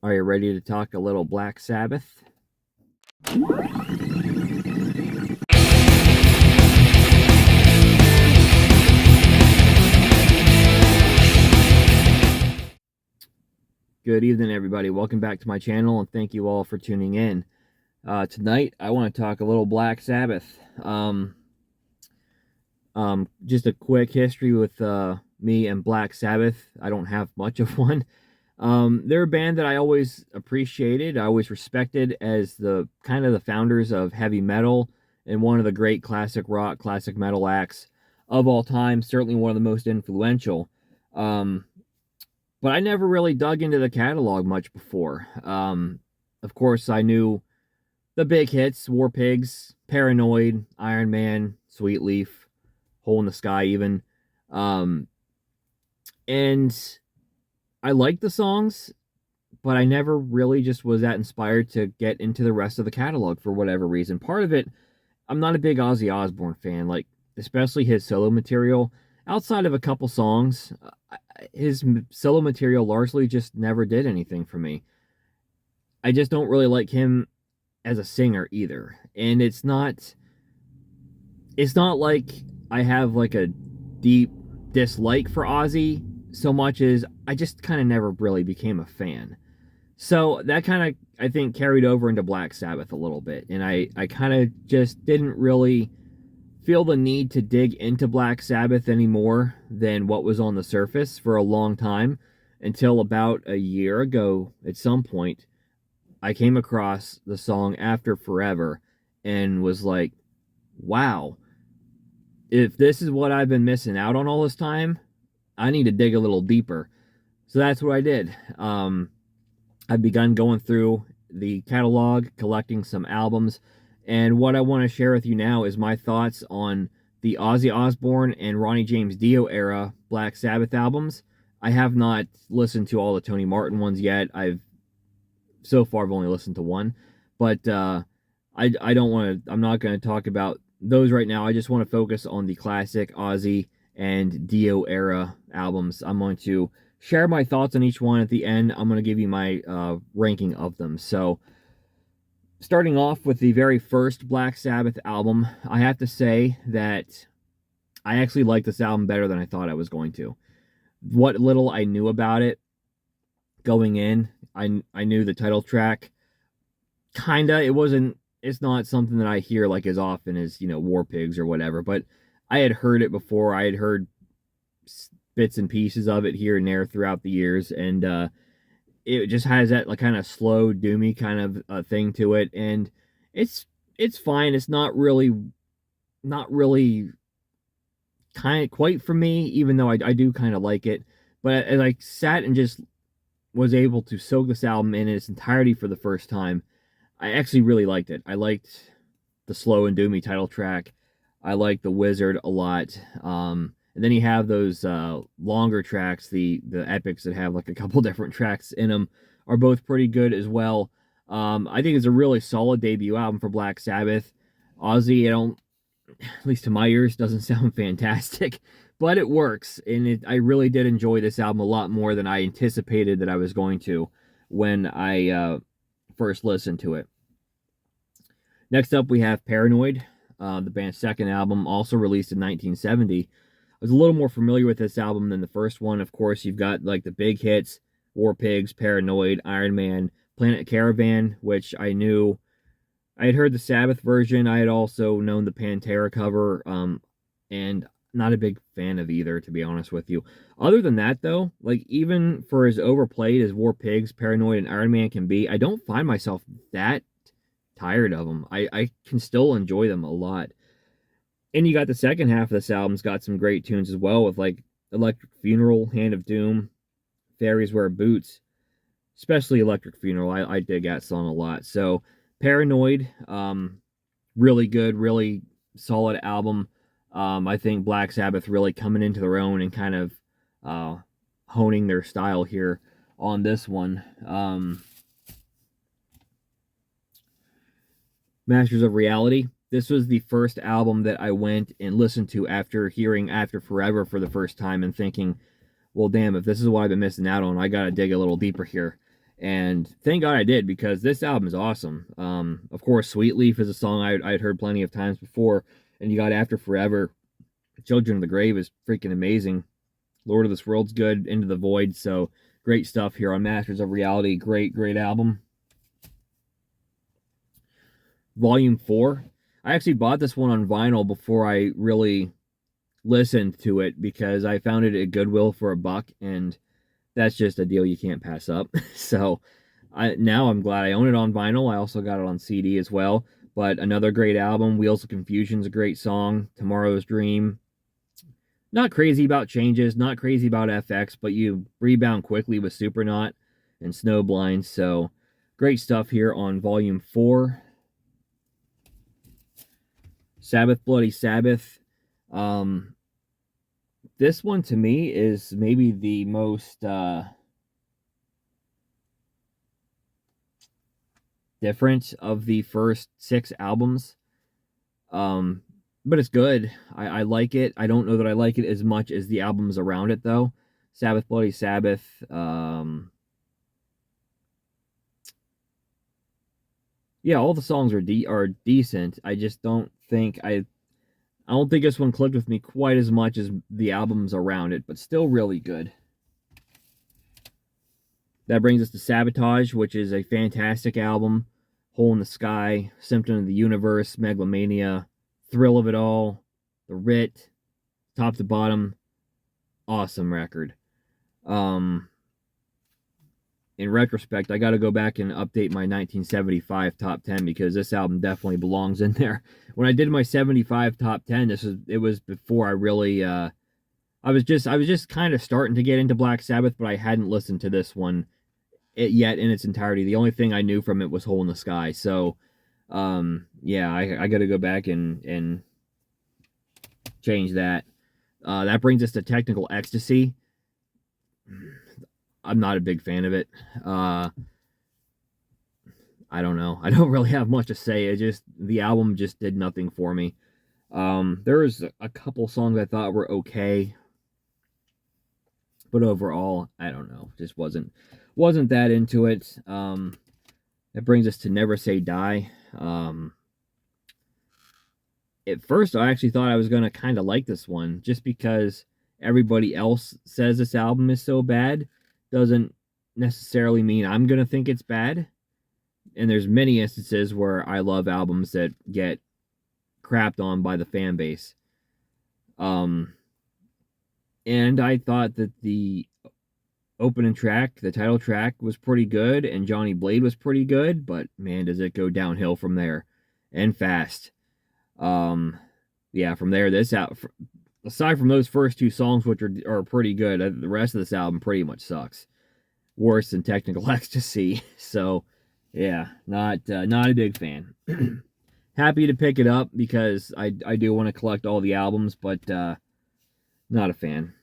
Are you ready to talk a little Black Sabbath? Good evening, everybody. Welcome back to my channel, and thank you all for tuning in. Tonight, I want to talk a little Black Sabbath. Just a quick history with me and Black Sabbath. I don't have much of one. They're a band that I always appreciated, I always respected as the kind of the founders of heavy metal and one of the great classic rock, classic metal acts of all time. Certainly one of the most influential. Um, but I never really dug into the catalog much before. Of course, I knew the big hits: War Pigs, Paranoid, Iron Man, Sweet Leaf, Hole in the Sky, even. Um, and I liked the songs, but I never really just was that inspired to get into the rest of the catalog for whatever reason. Part of it, I'm not a big Ozzy Osbourne fan, like especially his solo material. Outside of a couple songs, his solo material largely just never did anything for me. I just don't really like him as a singer either. And it's not like I have like a deep dislike for Ozzy so much as I just kind of never really became a fan. So that kind of, I think, carried over into Black Sabbath a little bit. And I kind of just didn't really feel the need to dig into Black Sabbath any more than what was on the surface for a long time, until about a year ago at some point. I came across the song After Forever and was like, wow, if this is what I've been missing out on all this time, I need to dig a little deeper. So that's what I did. I've begun going through the catalog, collecting some albums, and what I want to share with you now is my thoughts on the Ozzy Osbourne and Ronnie James Dio era Black Sabbath albums. I have not listened to all the Tony Martin ones yet. So far I've only listened to one, but I don't want to. I'm not going to talk about those right now. I just want to focus on the classic Ozzy and Dio era albums. I'm going to share my thoughts on each one at the end. I'm going to give you my ranking of them. So, starting off with the very first Black Sabbath album, I have to say that I actually like this album better than I thought I was going to. What little I knew about it going in, I knew the title track. Kinda, it's not something that I hear like as often as, War Pigs or whatever, but I had heard it before. I had heard bits and pieces of it here and there throughout the years, and it just has that like kind of slow, doomy kind of thing to it, and it's it's fine. It's not really kind of quite for me, even though I do kind of like it. But as I sat and just was able to soak this album in its entirety for the first time, I actually really liked it. I liked the slow and doomy title track. I like the Wizard a lot. And then you have those longer tracks, the epics that have like a couple different tracks in them, are both pretty good as well. I think it's a really solid debut album for Black Sabbath. Ozzy, I don't, at least to my ears, doesn't sound fantastic, but it works, and I really did enjoy this album a lot more than I anticipated that I was going to when I first listened to it. Next up, we have Paranoid, the band's second album, also released in 1970. I was a little more familiar with this album than the first one. Of course, you've got like the big hits: War Pigs, Paranoid, Iron Man, Planet Caravan, which I knew. I had heard the Sabbath version. I had also known the Pantera cover, and not a big fan of either, to be honest with you. Other than that, though, like even for as overplayed as War Pigs, Paranoid, and Iron Man can be, I don't find myself that tired of them. I can still enjoy them a lot. And you got the second half of this album's got some great tunes as well, with like Electric Funeral, Hand of Doom, Fairies Wear Boots, especially Electric Funeral. I dig that song a lot. So Paranoid, really good, really solid album. I think Black Sabbath really coming into their own and kind of honing their style here on this one. Masters of Reality. This was the first album that I went and listened to after hearing After Forever for the first time and thinking, well, damn, if this is what I've been missing out on, I gotta dig a little deeper here. And thank God I did, because this album is awesome. Of course, Sweet Leaf is a song I'd heard plenty of times before, and you got After Forever. Children of the Grave is freaking amazing. Lord of this World's good. Into the Void. So great stuff here on Masters of Reality. Great album. Volume 4. I actually bought this one on vinyl before I really listened to it, because I found it at Goodwill for $1, and that's just a deal you can't pass up. So now I'm glad I own it on vinyl. I also got it on CD as well. But another great album. Wheels of Confusion's a great song. Tomorrow's Dream. Not crazy about changes, not crazy about FX, but you rebound quickly with Supernaut and Snowblind. So great stuff here on Volume 4. Sabbath, Bloody Sabbath. This one to me is maybe the most different of the first 6 albums. But it's good. I like it. I don't know that I like it as much as the albums around it, though. Sabbath, Bloody Sabbath. Yeah, all the songs are decent. I just don't think I don't think this one clicked with me quite as much as the albums around it, but still really good. That brings us to Sabotage, which is a fantastic album. Hole in the Sky, Symptom of the Universe, Megalomania, Thrill of It All, The Writ, top to bottom, awesome record. In retrospect, I got to go back and update my 1975 top 10, because this album definitely belongs in there. When I did my 75 top 10, it was before I really I was just kind of starting to get into Black Sabbath, but I hadn't listened to this one yet in its entirety. The only thing I knew from it was Hole in the Sky. So yeah, I got to go back and change that. That brings us to Technical Ecstasy. I'm not a big fan of it. I don't know. I don't really have much to say. The album just did nothing for me. There was a couple songs I thought were okay, but overall, I don't know. Just wasn't that into it. That brings us to Never Say Die. At first, I actually thought I was gonna kind of like this one, just because everybody else says this album is so bad. Doesn't necessarily mean I'm gonna think it's bad. And there's many instances where I love albums that get crapped on by the fan base. And I thought that the opening track, the title track, was pretty good, and Johnny Blade was pretty good, but man, does it go downhill from there, and fast. Yeah, from there, aside from those first 2 songs, which are pretty good, the rest of this album pretty much sucks. Worse than Technical Ecstasy. So, yeah, not a big fan. Happy to pick it up, because I do want to collect all the albums, but not a fan.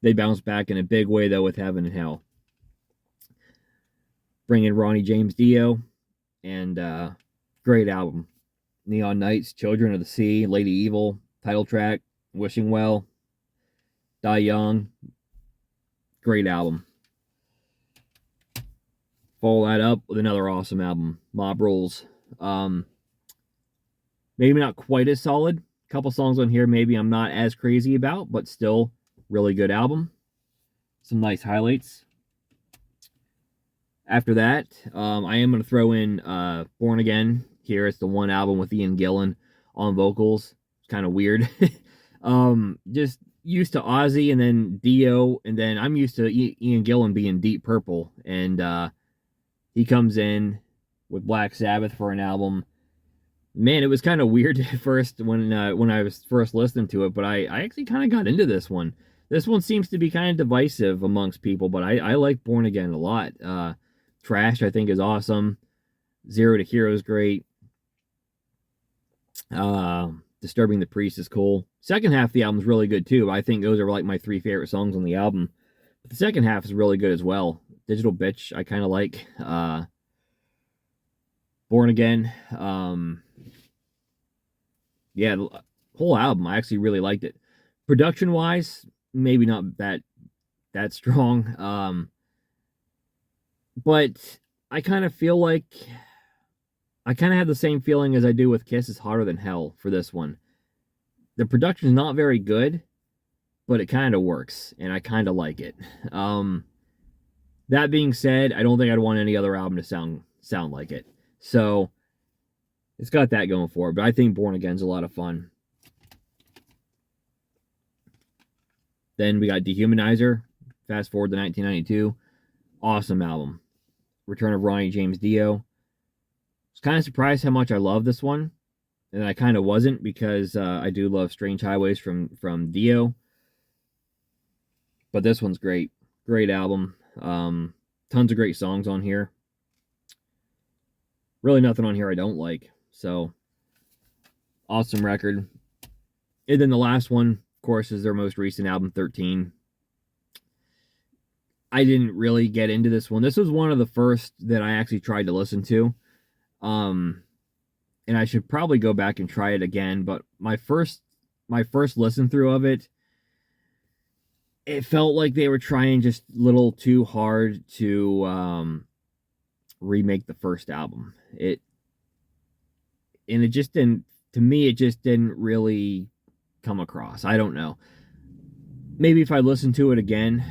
They bounce back in a big way, though, with Heaven and Hell. Bring in Ronnie James Dio, and great album. Neon Nights, Children of the Sea, Lady Evil, title track, Wishing Well, Die Young. Great album. Follow that up with another awesome album, Mob Rules. Maybe not quite as solid. A couple songs on here maybe I'm not as crazy about, but still really good album. Some nice highlights. After that, I am going to throw in Born Again here. It's the one album with Ian Gillan on vocals. It's kind of weird. Just used to Ozzy and then Dio, and then I'm used to Ian Gillan being Deep Purple, and he comes in with Black Sabbath for an album. Man, it was kind of weird at first when I was first listening to it, but I actually kind of got into this one. This one seems to be kind of divisive amongst people, but I like Born Again a lot. Trash, I think, is awesome. Zero to Hero is great. Disturbing the Priest is cool. Second half of the album is really good too. I think those are like my 3 favorite songs on the album. But the second half is really good as well. Digital Bitch, I kind of like. Born Again. Yeah, the whole album, I actually really liked it. Production wise, maybe not that strong. But I kind of feel like I kind of have the same feeling as I do with Kiss is Hotter Than Hell for this one. The production's not very good, but it kind of works, and I kind of like it. Um, that being said, I don't think I'd want any other album to sound like it. So it's got that going for it, but I think Born Again's a lot of fun. Then we got Dehumanizer. Fast forward to 1992. Awesome album. Return of Ronnie James Dio. I was kind of surprised how much I love this one. And I kind of wasn't because I do love Strange Highways from Dio. But this one's great. Great album. Tons of great songs on here. Really nothing on here I don't like. So, awesome record. And then the last one, of course, is their most recent album, 13. I didn't really get into this one. This was one of the first that I actually tried to listen to. And I should probably go back and try it again, but my first listen through of it, it felt like they were trying just a little too hard to remake the first album. It just didn't, to me, it just didn't really come across. I don't know. Maybe if I listen to it again,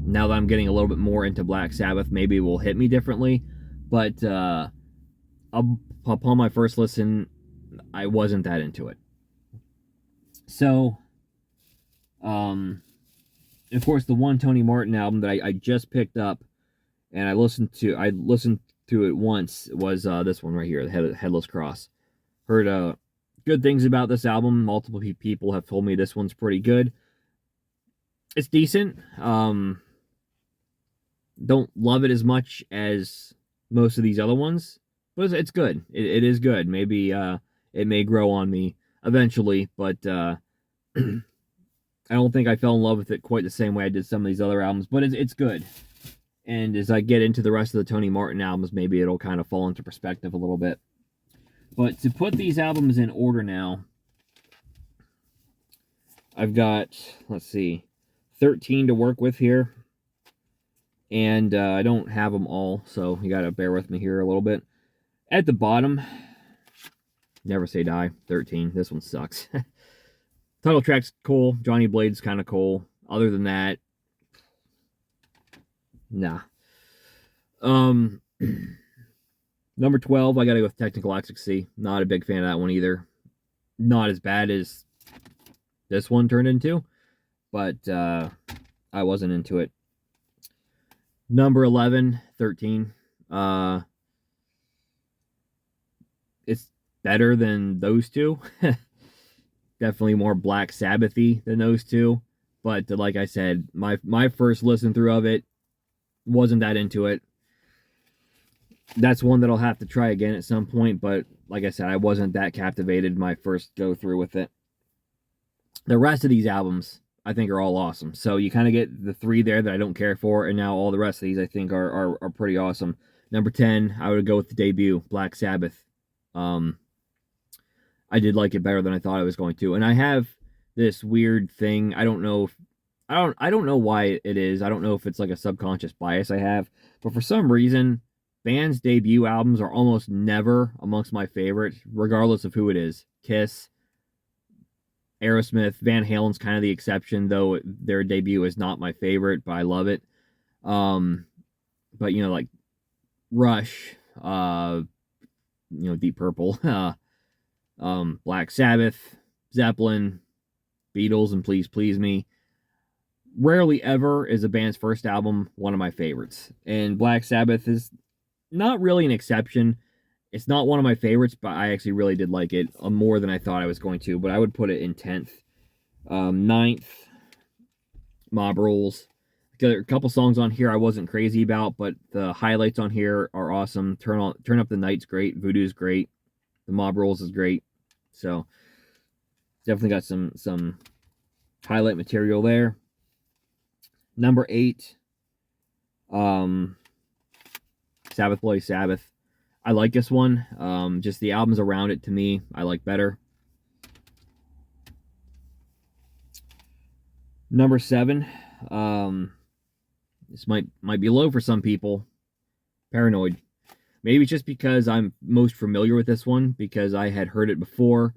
now that I'm getting a little bit more into Black Sabbath, maybe it will hit me differently. But upon my first listen, I wasn't that into it. So, of course, the one Tony Martin album that I just picked up and I listened to it once was this one right here, the Headless Cross. Heard good things about this album. Multiple people have told me this one's pretty good. It's decent. Don't love it as much as most of these other ones, but it's good. It is good. Maybe it may grow on me eventually, but I don't think I fell in love with it quite the same way I did some of these other albums, but it's good. And as I get into the rest of the Tony Martin albums, maybe it'll kind of fall into perspective a little bit. But to put these albums in order now, I've got, let's see, 13 to work with here. And I don't have them all, so you got to bear with me here a little bit. At the bottom, Never Say Die, 13. This one sucks. Title track's cool. Johnny Blade's kind of cool. Other than that, nah. Number 12, I got to go with Technical Ecstasy. Not a big fan of that one either. Not as bad as this one turned into, but I wasn't into it. Number 11, 13. It's better than those two. Definitely more Black Sabbath-y than those two. But like I said, my first listen through of it, wasn't that into it. That's one that I'll have to try again at some point, but like I said, I wasn't that captivated my first go through with it. The rest of these albums, I think, are all awesome. So you kind of get the three there that I don't care for, and now all the rest of these I think are pretty awesome. Number 10, I would go with the debut, Black Sabbath. I did like it better than I thought I was going to. And I have this weird thing. I don't know why it is. I don't know if it's like a subconscious bias I have, but for some reason, bands' debut albums are almost never amongst my favorites, regardless of who it is. Kiss, Aerosmith, Van Halen's kind of the exception, though their debut is not my favorite, but I love it. But like Rush, Deep Purple, Black Sabbath, Zeppelin, Beatles, and Please Please Me. Rarely ever is a band's first album one of my favorites. And Black Sabbath is not really an exception. It's not one of my favorites, but I actually really did like it more than I thought I was going to. But I would put it in 10th. 9th, Mob Rules. Got a couple songs on here I wasn't crazy about, but the highlights on here are awesome. Turn Up the Night's great. Voodoo's great. The Mob Rules is great. So definitely got some highlight material there. Number 8, Sabbath Bloody Sabbath. I like this one. Just the albums around it, to me, I like better. Number 7, this might be low for some people. Paranoid. Maybe it's just because I'm most familiar with this one because I had heard it before,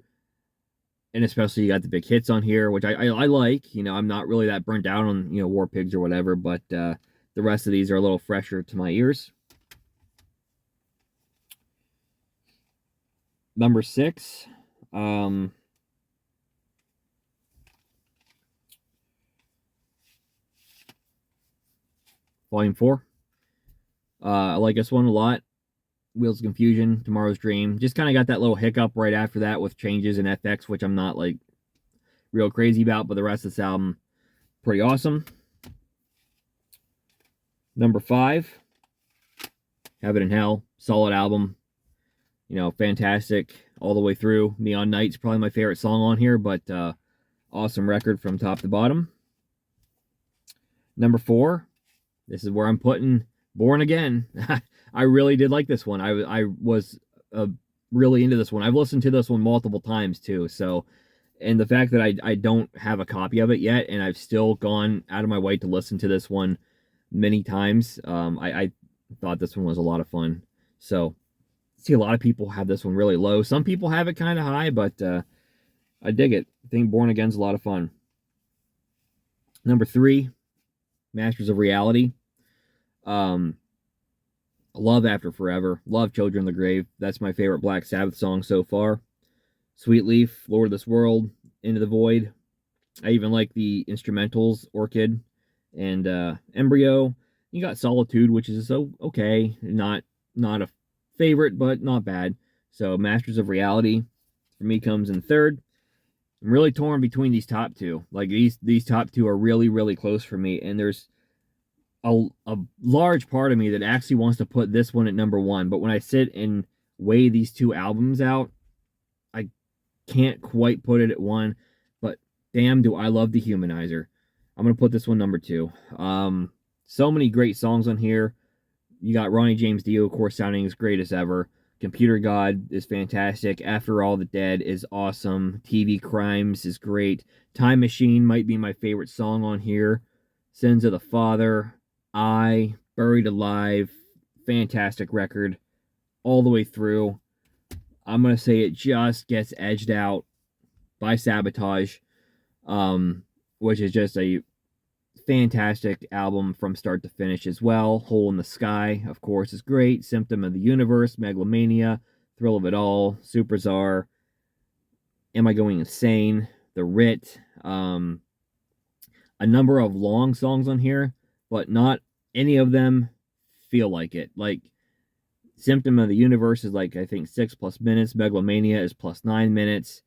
and especially you got the big hits on here, which I like. You know, I'm not really that burnt out on War Pigs or whatever, but the rest of these are a little fresher to my ears. Number 6, Volume 4. I like this one a lot. Wheels of Confusion, Tomorrow's Dream. Just kind of got that little hiccup right after that with changes in FX, which I'm not like real crazy about, but the rest of this album, pretty awesome. Number 5, Heaven and Hell. Solid album. Fantastic all the way through. Neon Night's probably my favorite song on here, but awesome record from top to bottom. Number 4, this is where I'm putting Born Again. I really did like this one. I was really into this one. I've listened to this one multiple times too. So, and the fact that I don't have a copy of it yet, and I've still gone out of my way to listen to this one many times. I thought this one was a lot of fun. So, I see a lot of people have this one really low. Some people have it kind of high, but I dig it. I think Born Again's a lot of fun. Number 3, Masters of Reality. Love After Forever. Love Children of the Grave. That's my favorite Black Sabbath song so far. Sweet Leaf, Lord of this World, Into the Void. I even like the instrumentals, Orchid and Embryo. You got Solitude, which is so okay. Not a favorite, but not bad. So Masters of Reality for me comes in 3rd. I'm really torn between these top 2. Like these top 2 are really, really close for me, and there's a large part of me that actually wants to put this one at number 1, but when I sit and weigh these 2 albums out, I can't quite put it at 1, but damn do I love Dehumanizer. I'm going to put this one number 2. So many great songs on here. You got Ronnie James Dio, of course, sounding as great as ever. Computer God is fantastic. After All the Dead is awesome. TV Crimes is great. Time Machine might be my favorite song on here. Sins of the Father, Buried Alive, fantastic record all the way through. I'm going to say it just gets edged out by Sabotage, which is just a fantastic album from start to finish as well. Hole in the Sky, of course, is great. Symptom of the Universe, Megalomania, Thrill of It All, Super Czar, Am I Going Insane, The Writ, a number of long songs on here, but not any of them feel like it. Like Symptom of the Universe is like I think 6+ minutes. Megalomania is +9 minutes.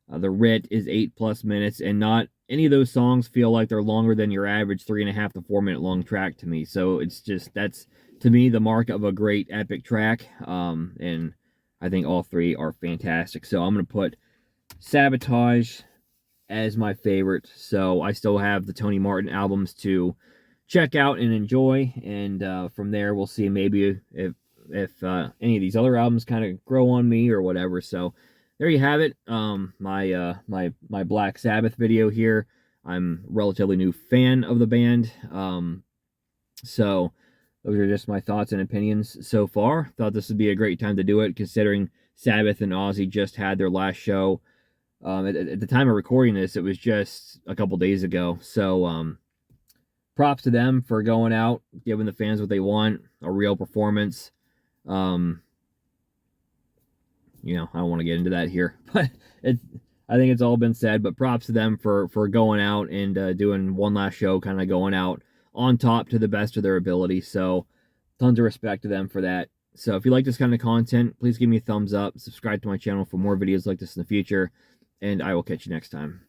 The Writ is 8+ minutes, and not any of those songs feel like they're longer than your average 3.5 to 4 minute long track to me. So it's just that's to me the mark of a great epic track. And I think all 3 are fantastic. So I'm gonna put Sabotage as my favorite. So I still have the Tony Martin albums to check out and enjoy, and from there we'll see maybe if any of these other albums kind of grow on me or whatever. So there you have it. My Black Sabbath video here. I'm a relatively new fan of the band. So those are just my thoughts and opinions so far. Thought this would be a great time to do it, considering Sabbath and Ozzy just had their last show. At the time of recording this, it was just a couple days ago. So props to them for going out, giving the fans what they want, a real performance. I don't want to get into that here, but I think it's all been said, but props to them for going out and doing one last show, kind of going out on top to the best of their ability. So tons of respect to them for that. So if you like this kind of content, please give me a thumbs up, subscribe to my channel for more videos like this in the future, and I will catch you next time.